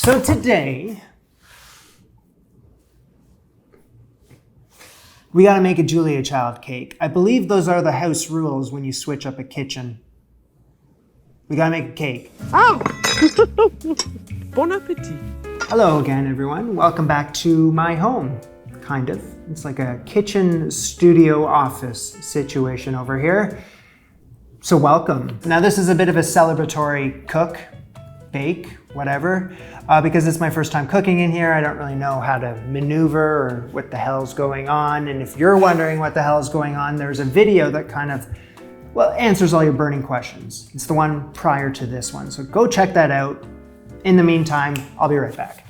So today, we gotta make a Julia Child cake. I believe those are the house rules when you switch up a kitchen. We gotta make a cake. Oh! Bon appetit. Hello again, everyone. Welcome back to my home, kind of. It's like a kitchen studio office situation over here. So welcome. Now this is a bit of a celebratory cook, bake, whatever, because it's my first time cooking in here. I don't really know how to maneuver or what the hell's going on. And if you're wondering what the hell's going on, there's a video that kind of, well, answers all your burning questions. It's the one prior to this one. So go check that out. In the meantime, I'll be right back.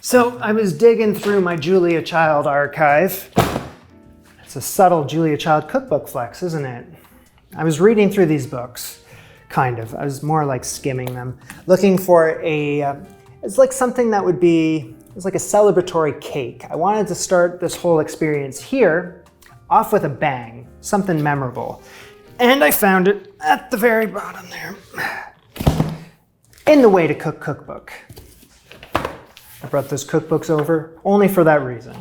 So I was digging through my Julia Child archive. It's a subtle Julia Child cookbook flex, isn't it? I was reading through these books. Kind of. I was more like skimming them, looking for it's like something that would be, it's like a celebratory cake. I wanted to start this whole experience here off with a bang, something memorable. And I found it at the very bottom there, in the Way to Cook cookbook. I brought those cookbooks over only for that reason.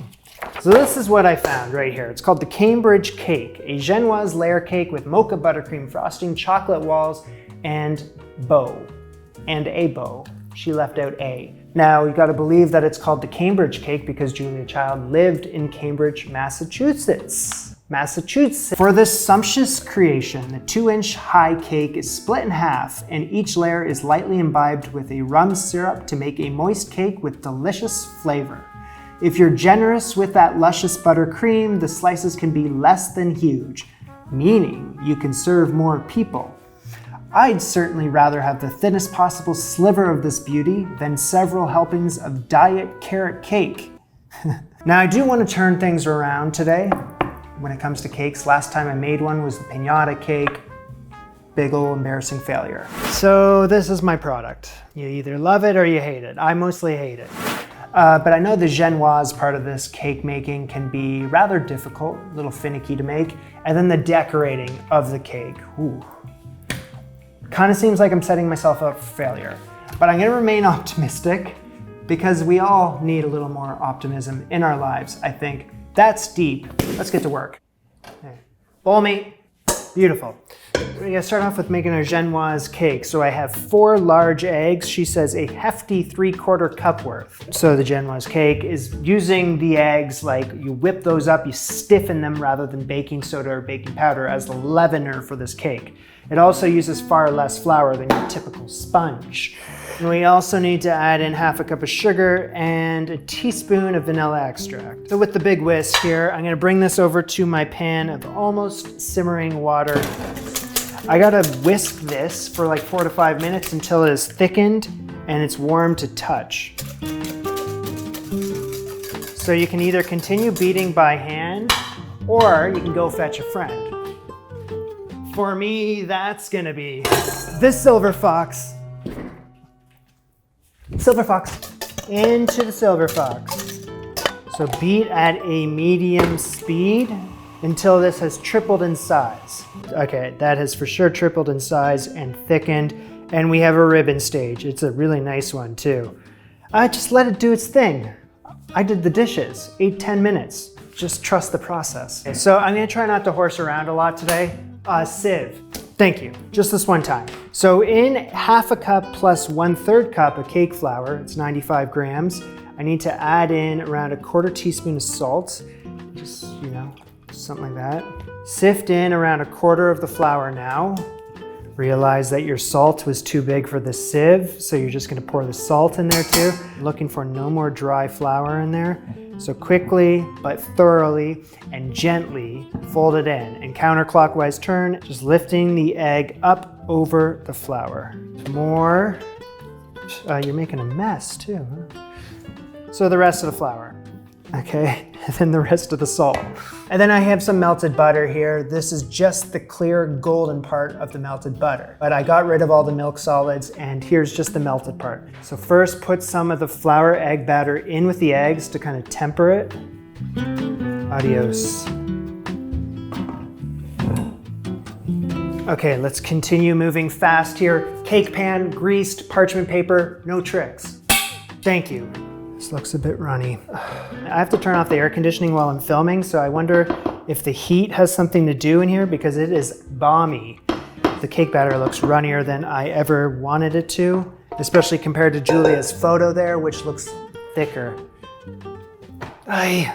So this is what I found right here. It's called the Cambridge Cake, a Genoise layer cake with mocha buttercream frosting, chocolate walls, and a bow. She left out A. Now you gotta believe that it's called the Cambridge Cake because Julia Child lived in Cambridge, Massachusetts. For this sumptuous creation, the 2-inch high cake is split in half and each layer is lightly imbibed with a rum syrup to make a moist cake with delicious flavor. If you're generous with that luscious buttercream, the slices can be less than huge, meaning you can serve more people. I'd certainly rather have the thinnest possible sliver of this beauty than several helpings of diet carrot cake. Now I do want to turn things around today when it comes to cakes. Last time I made one was the piñata cake. Big ol' embarrassing failure. So this is my product. You either love it or you hate it. I mostly hate it. But I know the Genoise part of this cake making can be rather difficult, a little finicky to make. And then the decorating of the cake. Ooh. Kind of seems like I'm setting myself up for failure. But I'm gonna remain optimistic because we all need a little more optimism in our lives, I think. That's deep. Let's get to work. Okay. Bowl meat. Beautiful. We're gonna start off with making our Genoise cake. So I have 4 large eggs. She says a hefty 3/4 cup worth. So the Genoise cake is using the eggs, like you whip those up, you stiffen them rather than baking soda or baking powder as the leavener for this cake. It also uses far less flour than your typical sponge. And we also need to add in 1/2 cup of sugar and a teaspoon of vanilla extract. So with the big whisk here, I'm gonna bring this over to my pan of almost simmering water. I gotta whisk this for like 4 to 5 minutes until it is thickened and it's warm to touch. So you can either continue beating by hand or you can go fetch a friend. For me, that's gonna be this silver fox. Silver fox, into the silver fox. So beat at a medium speed until this has tripled in size. Okay, that has for sure tripled in size and thickened, and we have a ribbon stage. It's a really nice one too. Just let it do its thing. I did the dishes, 8-10 minutes. Just trust the process. Okay, so I'm gonna try not to horse around a lot today. Sieve. Thank you, just this one time. So in 1/2 cup plus 1/3 cup of cake flour, it's 95 grams, I need to add in around 1/4 teaspoon of salt, just, something like that. Sift in around 1/4 of the flour now. Realize that your salt was too big for the sieve, so you're just gonna pour the salt in there too. Looking for no more dry flour in there. So quickly, but thoroughly and gently fold it in and counterclockwise turn, just lifting the egg up over the flour. More. You're making a mess too, huh? So the rest of the flour. Okay, and then the rest of the salt. And then I have some melted butter here. This is just the clear golden part of the melted butter. But I got rid of all the milk solids and here's just the melted part. So first put some of the flour egg batter in with the eggs to kind of temper it. Adios. Okay, let's continue moving fast here. Cake pan, greased, parchment paper, no tricks. Thank you. This looks a bit runny. I have to turn off the air conditioning while I'm filming, so I wonder if the heat has something to do in here because it is balmy. The cake batter looks runnier than I ever wanted it to, especially compared to Julia's photo there, which looks thicker.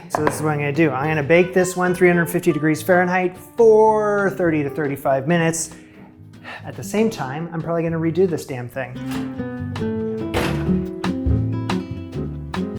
So this is what I'm gonna do. I'm gonna bake this one 350 degrees Fahrenheit for 30 to 35 minutes. At the same time, I'm probably gonna redo this damn thing.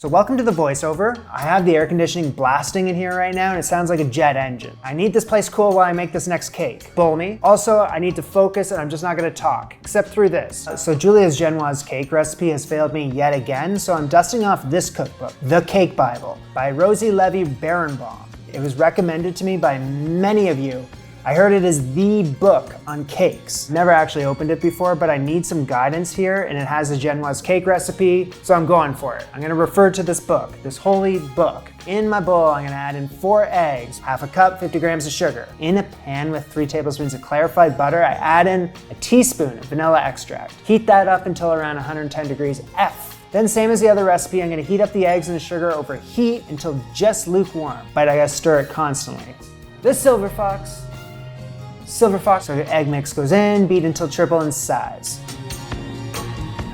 So welcome to the voiceover. I have the air conditioning blasting in here right now and it sounds like a jet engine. I need this place cool while I make this next cake. Bull me. Also, I need to focus and I'm just not gonna talk, except through this. So Julia's Genoise cake recipe has failed me yet again, so I'm dusting off this cookbook, The Cake Bible, by Rosie Levy Berenbaum. It was recommended to me by many of you. I heard it is the book on cakes. Never actually opened it before, but I need some guidance here, and it has a Genoise cake recipe, so I'm going for it. I'm gonna refer to this book, this holy book. In my bowl, I'm gonna add in 4 eggs, half a cup, 50 grams of sugar. In a pan with 3 tablespoons of clarified butter, I add in a teaspoon of vanilla extract. Heat that up until around 110 degrees F. Then same as the other recipe, I'm gonna heat up the eggs and the sugar over heat until just lukewarm, but I gotta stir it constantly. This Silver Fox, so the egg mix goes in, beat until triple in size.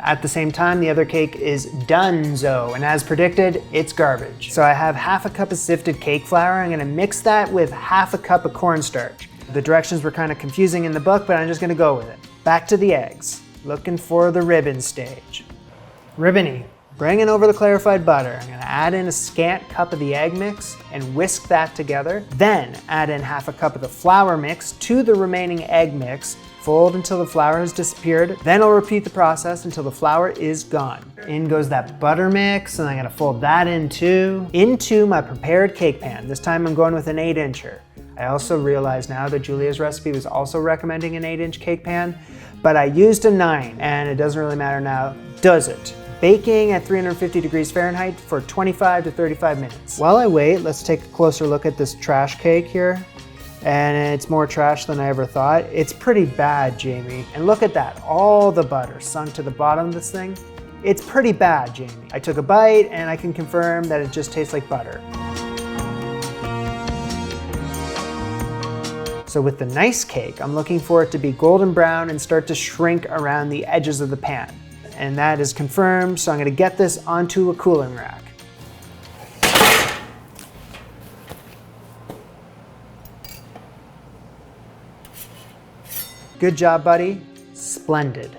At the same time, the other cake is Dunzo, and as predicted, it's garbage. So I have half a cup of sifted cake flour. I'm gonna mix that with half a cup of cornstarch. The directions were kind of confusing in the book, but I'm just gonna go with it. Back to the eggs, looking for the ribbon stage. Ribbony. Bringing over the clarified butter, I'm gonna add in a scant cup of the egg mix and whisk that together. Then add in half a cup of the flour mix to the remaining egg mix. Fold until the flour has disappeared. Then I'll repeat the process until the flour is gone. In goes that butter mix, and I'm gonna fold that in too. Into my prepared cake pan. This time I'm going with an 8-incher. I also realize now that Julia's recipe was also recommending an 8-inch cake pan, but I used a 9, and it doesn't really matter now, does it? Baking at 350 degrees Fahrenheit for 25 to 35 minutes. While I wait, let's take a closer look at this trash cake here. And it's more trash than I ever thought. It's pretty bad, Jamie. And look at that, all the butter sunk to the bottom of this thing. It's pretty bad, Jamie. I took a bite and I can confirm that it just tastes like butter. So with the nice cake, I'm looking for it to be golden brown and start to shrink around the edges of the pan. And that is confirmed, so I'm gonna get this onto a cooling rack. Good job, buddy. Splendid.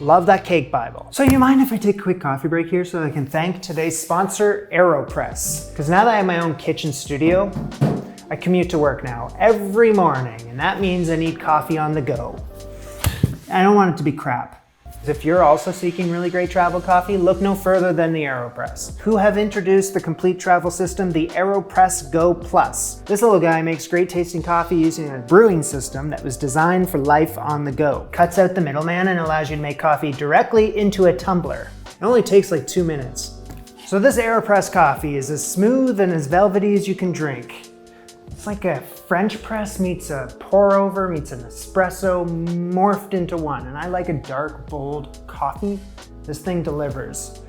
Love that cake Bible. So you mind if I take a quick coffee break here so I can thank today's sponsor, AeroPress? Because now that I have my own kitchen studio, I commute to work now every morning, and that means I need coffee on the go. I don't want it to be crap. If you're also seeking really great travel coffee, look no further than the AeroPress, who have introduced the complete travel system, the AeroPress Go Plus. This little guy makes great tasting coffee using a brewing system that was designed for life on the go. Cuts out the middleman and allows you to make coffee directly into a tumbler. It only takes like 2 minutes. So this AeroPress coffee is as smooth and as velvety as you can drink. It's like a French press meets a pour over meets an espresso morphed into one. And I like a dark, bold coffee. This thing delivers.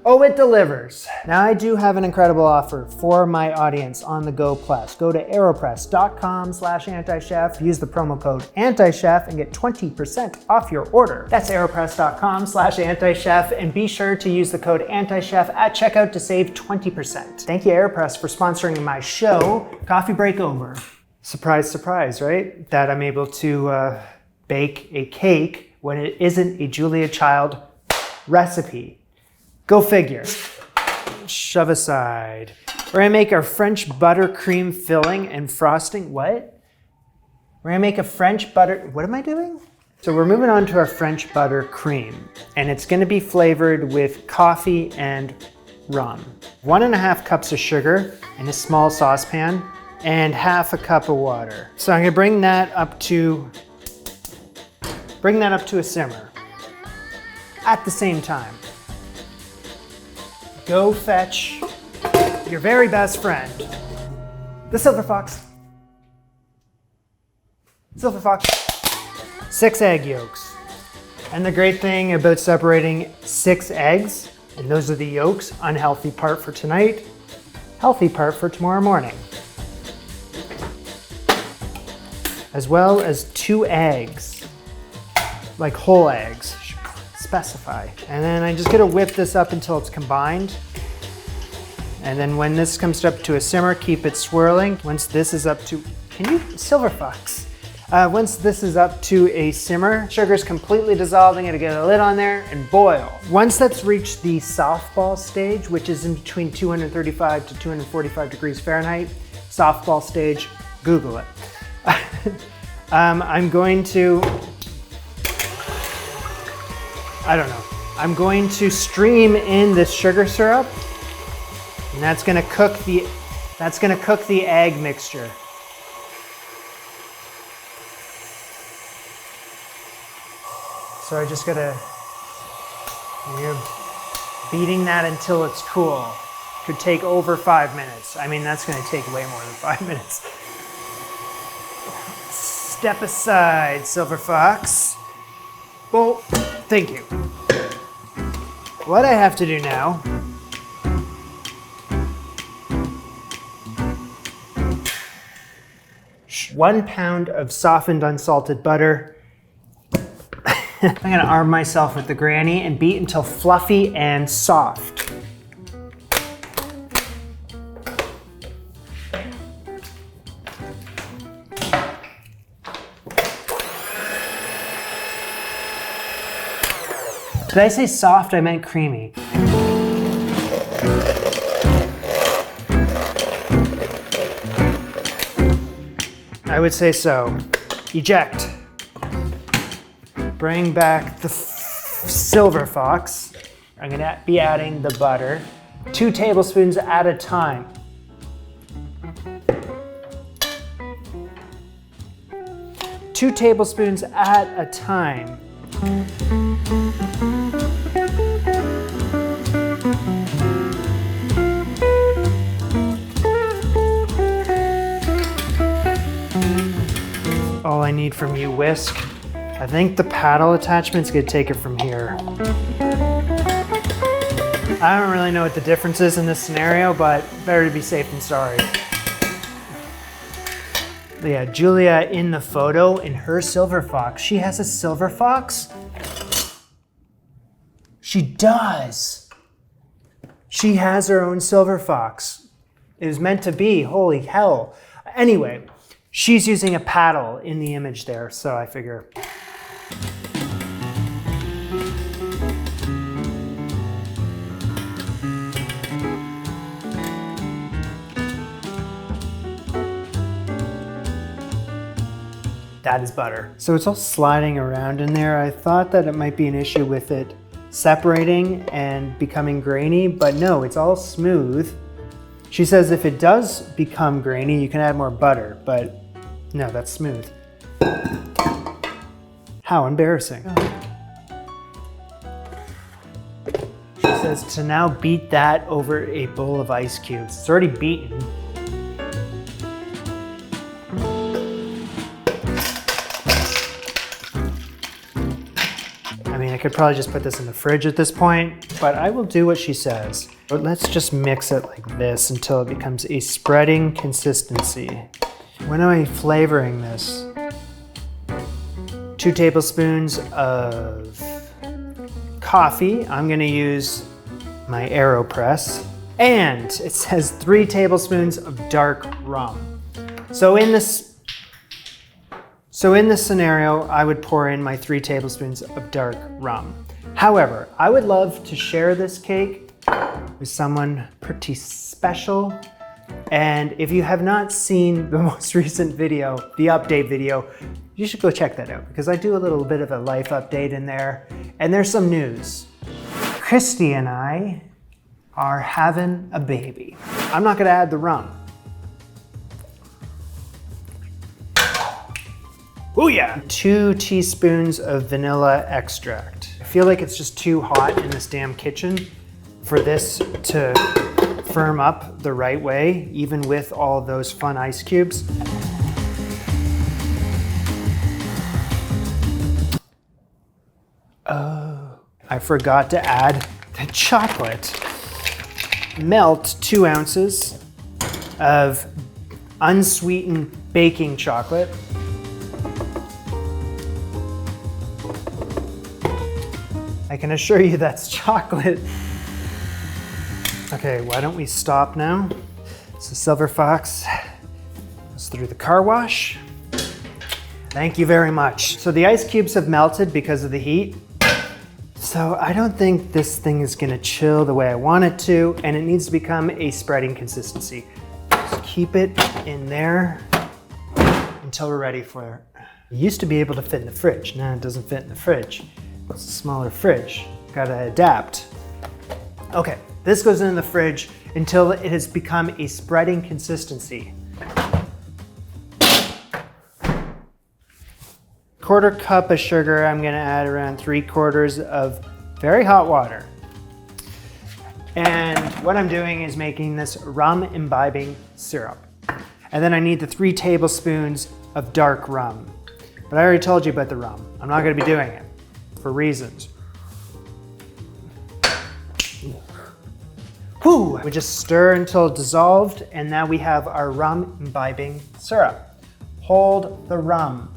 Oh, it delivers. Now I do have an incredible offer for my audience on the Go Plus. Go to aeropress.com/antichef, use the promo code antichef and get 20% off your order. That's aeropress.com/antichef and be sure to use the code antichef at checkout to save 20%. Thank you AeroPress for sponsoring my show, Coffee Break Over. Surprise, surprise, right? That I'm able to bake a cake when it isn't a Julia Child recipe. Go figure. Shove aside. We're gonna make our French buttercream filling and frosting. What? We're gonna make a French butter, what am I doing? So we're moving on to our French butter cream, and it's gonna be flavored with coffee and rum. 1.5 cups of sugar in a small saucepan and half a cup of water. So I'm gonna bring that up to a simmer. At the same time, go fetch your very best friend, the Silver Fox. Silver Fox. 6 egg yolks. And the great thing about separating 6 eggs, and those are the yolks, unhealthy part for tonight, healthy part for tomorrow morning. As well as 2 eggs, like whole eggs, should specify. And then I just gotta whip this up until it's combined. And then when this comes up to a simmer, keep it swirling. Once this is up to, silver fox. Once this is up to a simmer, sugar's completely dissolved. I'm gonna get a lid on there and boil. Once that's reached the softball stage, which is in between 235 to 245 degrees Fahrenheit, softball stage, Google it. I'm going to stream in this sugar syrup, and that's gonna cook the egg mixture. So I just gotta, you're beating that until it's cool. Could take over 5 minutes. I mean, that's gonna take way more than 5 minutes. Step aside, Silver Fox. Well, thank you. What I have to do now (1 pound of softened unsalted butter). I'm gonna arm myself with the granny and beat until fluffy and soft. Did I say soft? I meant creamy. I would say so. Eject. Bring back the Silver Fox. I'm gonna be adding the butter, 2 tablespoons at a time. Two tablespoons at a time. All I need from you, whisk. I think the paddle attachment's gonna take it from here. I don't really know what the difference is in this scenario, but better to be safe than sorry. Yeah, Julia in the photo, in her Silver Fox. She has a Silver Fox? She does. She has her own Silver Fox. It was meant to be, holy hell. Anyway, she's using a paddle in the image there, so I figure. That is butter. So it's all sliding around in there. I thought that it might be an issue with it separating and becoming grainy, but no, it's all smooth. She says if it does become grainy, you can add more butter, but no, that's smooth. How embarrassing. She says to now beat that over a bowl of ice cubes. It's already beaten. I could probably just put this in the fridge at this point, but I will do what she says. But let's just mix it like this until it becomes a spreading consistency. When am I flavoring this? 2 tablespoons of coffee. I'm gonna use my AeroPress. And it says 3 tablespoons of dark rum. So in this scenario, I would pour in my 3 tablespoons of dark rum. However, I would love to share this cake with someone pretty special. And if you have not seen the most recent video, the update video, you should go check that out because I do a little bit of a life update in there. And there's some news. Christy and I are having a baby. I'm not gonna add the rum. Oh yeah! 2 teaspoons of vanilla extract. I feel like it's just too hot in this damn kitchen for this to firm up the right way, even with all of those fun ice cubes. I forgot to add the chocolate. Melt 2 ounces of unsweetened baking chocolate. I can assure you that's chocolate. Okay, why don't we stop now? So Silver Fox goes through the car wash. Thank you very much. So the ice cubes have melted because of the heat. So I don't think this thing is gonna chill the way I want it to, and it needs to become a spreading consistency. Just keep it in there until we're ready for it. It used to be able to fit in the fridge. Now it doesn't fit in the fridge. It's a smaller fridge. Gotta adapt. Okay, this goes in the fridge until it has become a spreading consistency. 1/4 cup of sugar. I'm gonna add around 3/4 of very hot water. And what I'm doing is making this rum imbibing syrup. And then I need the 3 tablespoons of dark rum. But I already told you about the rum. I'm not gonna be doing it for reasons. Whew. We just stir until dissolved, and now we have our rum imbibing syrup. Hold the rum.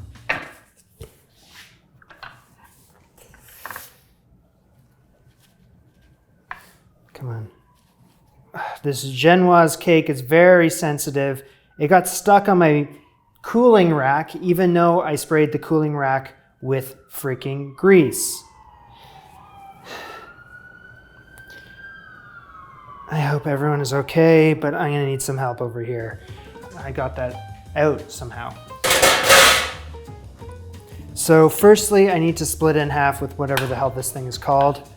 Come on. This Genoise cake is very sensitive. It got stuck on my cooling rack, even though I sprayed the cooling rack with freaking grease. I hope everyone is okay, but I'm gonna need some help over here. I got that out somehow. So firstly, I need to split it in half with whatever the hell this thing is called.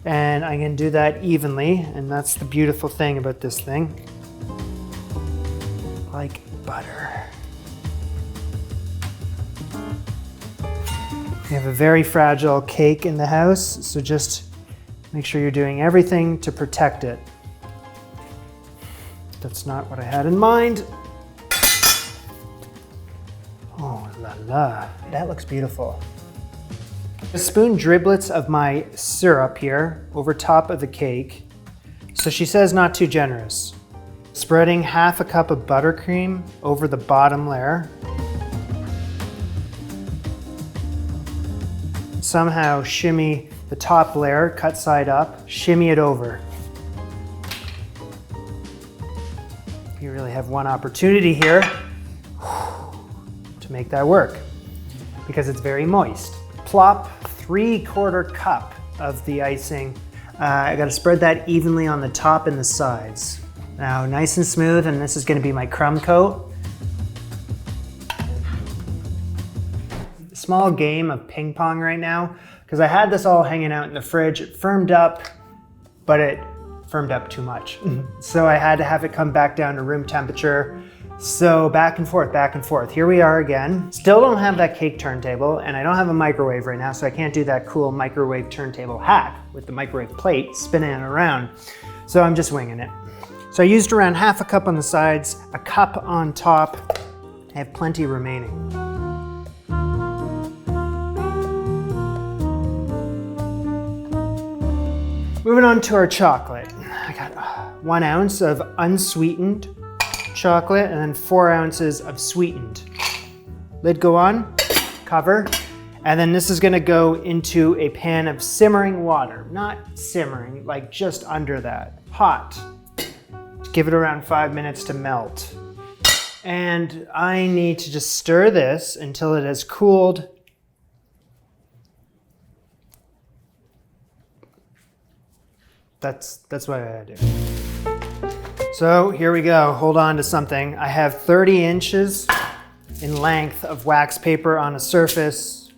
And I can do that evenly, and that's the beautiful thing about this thing. Like butter. We have a very fragile cake in the house, so just make sure you're doing everything to protect it. That's not what I had in mind. Oh la la, that looks beautiful. A spoon driblets of my syrup here over top of the cake. So she says not too generous. Spreading 1/2 cup of buttercream over the bottom layer. Somehow shimmy the top layer, cut side up, shimmy it over. You really have one opportunity here to make that work because it's very moist. Plop 3/4 cup of the icing. I gotta spread that evenly on the top and the sides. Now nice and smooth, and this is gonna be my crumb coat. Small game of ping pong right now, because I had this all hanging out in the fridge. It firmed up, but it firmed up too much. So I had to have it come back down to room temperature. So back and forth, back and forth. Here we are again. Still don't have that cake turntable, and I don't have a microwave right now, so I can't do that cool microwave turntable hack with the microwave plate spinning it around. So I'm just winging it. So I used around 1/2 cup on the sides, a cup on top. I have plenty remaining. Moving on to our chocolate. I got 1 ounce of unsweetened chocolate and then 4 ounces of sweetened. Lid go on, cover, and then this is gonna go into a pan of simmering water. Not simmering, like just under that, hot. Give it around 5 minutes to melt. And I need to just stir this until it has cooled. That's what I do. So here we go, hold on to something. I have 30 inches in length of wax paper on a surface.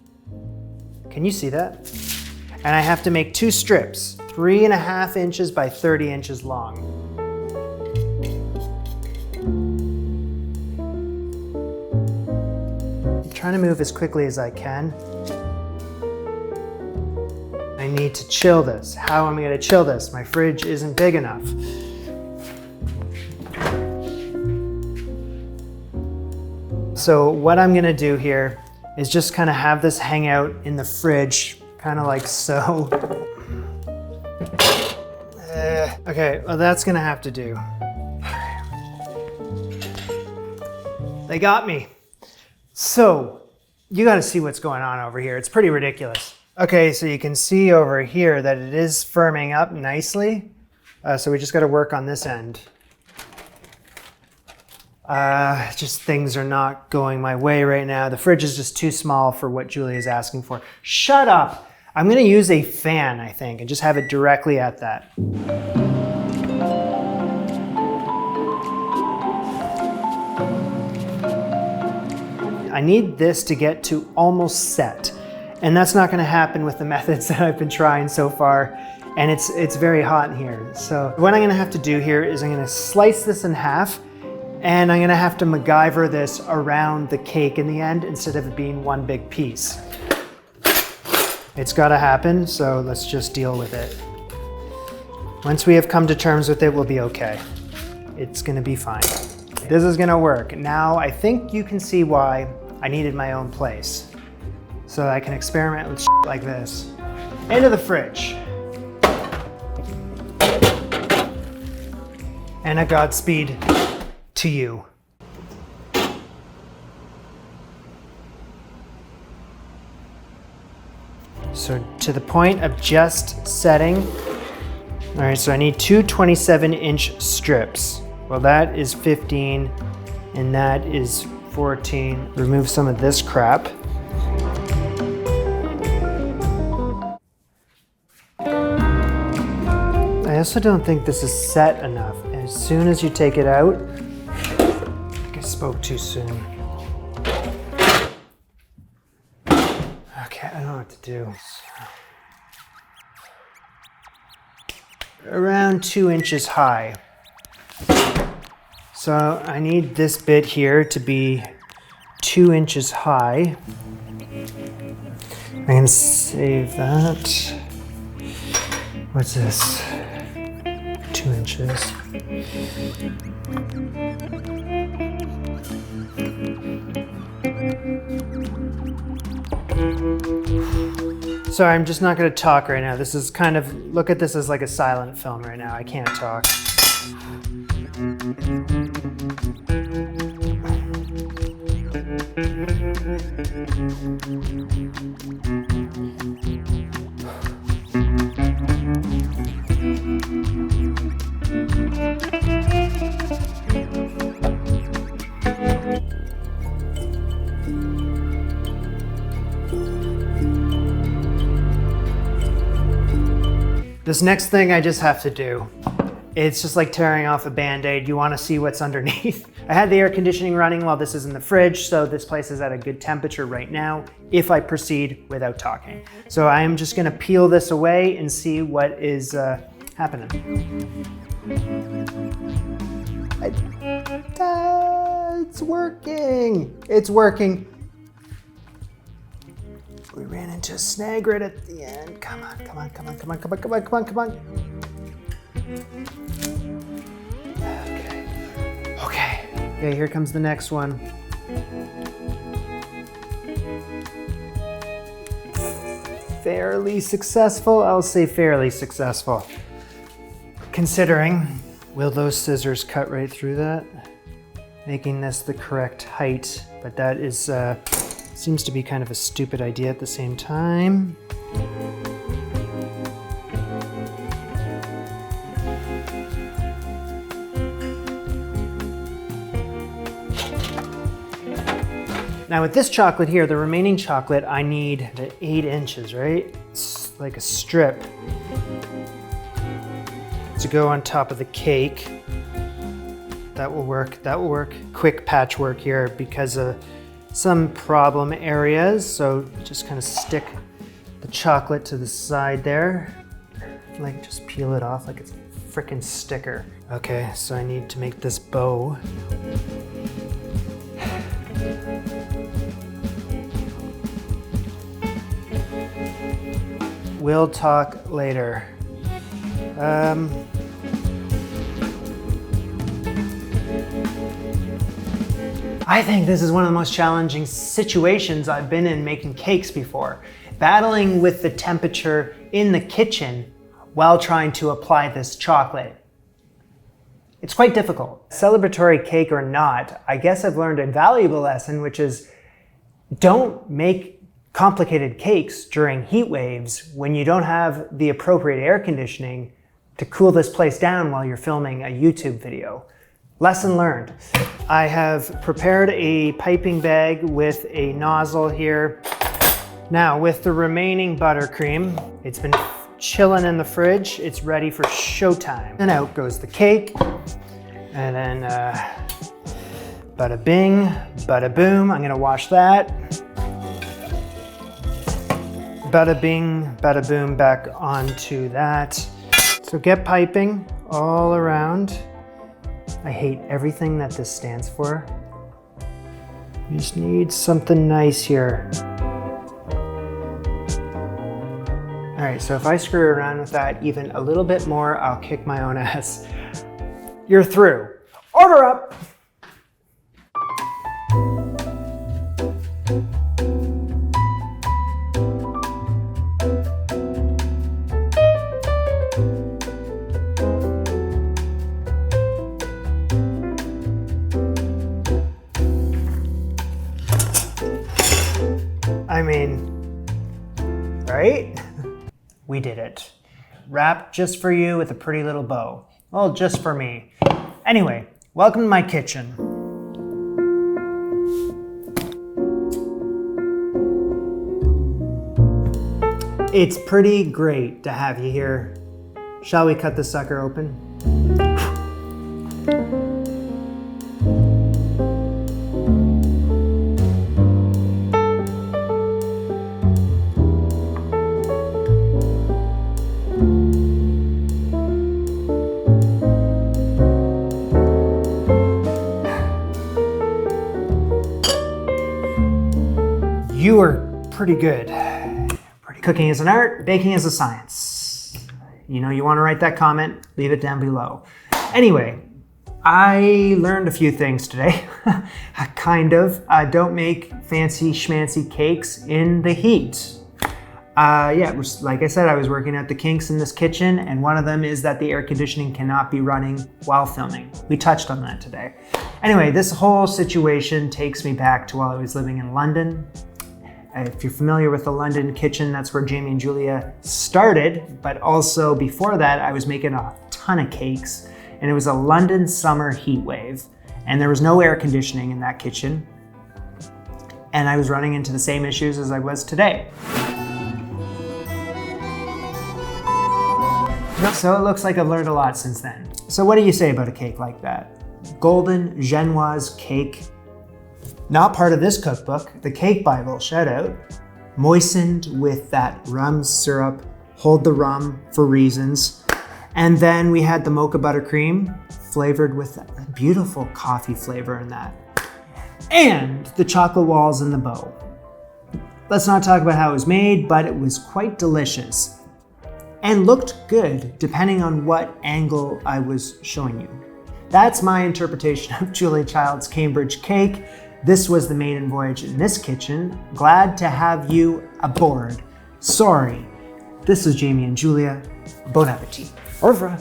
Can you see that? And I have to make 2 strips, 3.5 inches by 30 inches long. I'm trying to move as quickly as I can. I need to chill this. How am I gonna chill this? My fridge isn't big enough. So what I'm gonna do here is just kind of have this hang out in the fridge, kind of like so. Okay, well that's gonna have to do. They got me. So, you gotta see what's going on over here. It's pretty ridiculous. Okay, so you can see over here that it is firming up nicely. So we just gotta work on this end. Just things are not going my way right now. The fridge is just too small for what Julie is asking for. Shut up! I'm gonna use a fan, I think, and just have it directly at that. I need this to get to almost set. And that's not gonna happen with the methods that I've been trying so far. And it's very hot in here. So what I'm gonna have to do here is I'm gonna slice this in half, and I'm gonna have to MacGyver this around the cake in the end instead of it being one big piece. It's gotta happen, so let's just deal with it. Once we have come to terms with it, we'll be okay. It's gonna be fine. This is gonna work. Now, I think you can see why I needed my own place. So I can experiment with shit like this. Into the fridge. And a Godspeed to you. So to the point of just setting. All right, so I need two 27-inch strips. Well, that is 15 and that is 14. Remove some of this crap. I also don't think this is set enough. As soon as you take it out, I think I spoke too soon. Okay, I don't know what to do. Around 2 inches high. So I need this bit here to be 2 inches high. I'm gonna save that. What's this? 2 inches. Sorry, I'm just not gonna talk right now. This is kind of, look at this as like a silent film right now. I can't talk. This next thing I just have to do. It's just like tearing off a Band-Aid. You want to see what's underneath. I had the air conditioning running while this is in the fridge, so this place is at a good temperature right now if I proceed without talking. So I am just gonna peel this away and see what is happening. It's working. It's working. We ran into a snag right at the end. Come on, come on, come on, come on, come on, come on, come on, come on. Okay, here comes the next one. Fairly successful, I'll say fairly successful. Considering, will those scissors cut right through that? Making this the correct height, but that is, seems to be kind of a stupid idea at the same time. Now with this chocolate here, the remaining chocolate, I need the 8 inches, right? It's like a strip to go on top of the cake. That will work, that will work. Quick patchwork here because of some problem areas. So just kind of stick the chocolate to the side there. Like just peel it off like it's a frickin' sticker. Okay, so I need to make this bow. We'll talk later. I think this is one of the most challenging situations I've been in making cakes before. Battling with the temperature in the kitchen while trying to apply this chocolate. It's quite difficult. Celebratory cake or not, I guess I've learned a valuable lesson, which is don't make complicated cakes during heat waves when you don't have the appropriate air conditioning to cool this place down while you're filming a YouTube video. Lesson learned. I have prepared a piping bag with a nozzle here. Now with the remaining buttercream, it's been chilling in the fridge. It's ready for showtime. And out goes the cake. And then bada bing, bada boom. I'm gonna wash that. Bada bing, bada boom, back onto that. So get piping all around. I hate everything that this stands for. You just need something nice here. All right, so if I screw around with that even a little bit more, I'll kick my own ass. You're through. Order up. I mean, right? We did it. Wrapped just for you with a pretty little bow. Well, just for me. Anyway, welcome to my kitchen. It's pretty great to have you here. Shall we cut this sucker open? You are pretty good. Cooking is an art, baking is a science. You know, you want to write that comment, leave it down below. Anyway, I learned a few things today. Kind of. Don't make fancy schmancy cakes in the heat. Like I said, I was working out the kinks in this kitchen, and one of them is that the air conditioning cannot be running while filming. We touched on that today. Anyway, this whole situation takes me back to while I was living in London. If you're familiar with the London kitchen, that's where Jamie and Julia started. But also before that, I was making a ton of cakes, and it was a London summer heat wave. And there was no air conditioning in that kitchen. And I was running into the same issues as I was today. So it looks like I've learned a lot since then. So what do you say about a cake like that? Golden Genoise cake. Not part of this cookbook, the Cake Bible, shout out. Moistened with that rum syrup, hold the rum for reasons. And then we had the mocha buttercream, flavored with that beautiful coffee flavor in that. And the chocolate walls and the bow. Let's not talk about how it was made, but it was quite delicious. And looked good, depending on what angle I was showing you. That's my interpretation of Julia Child's Cambridge cake. This was the maiden voyage in this kitchen. Glad to have you aboard. Sorry. This is Jamie and Julia. Bon appetit. Au revoir.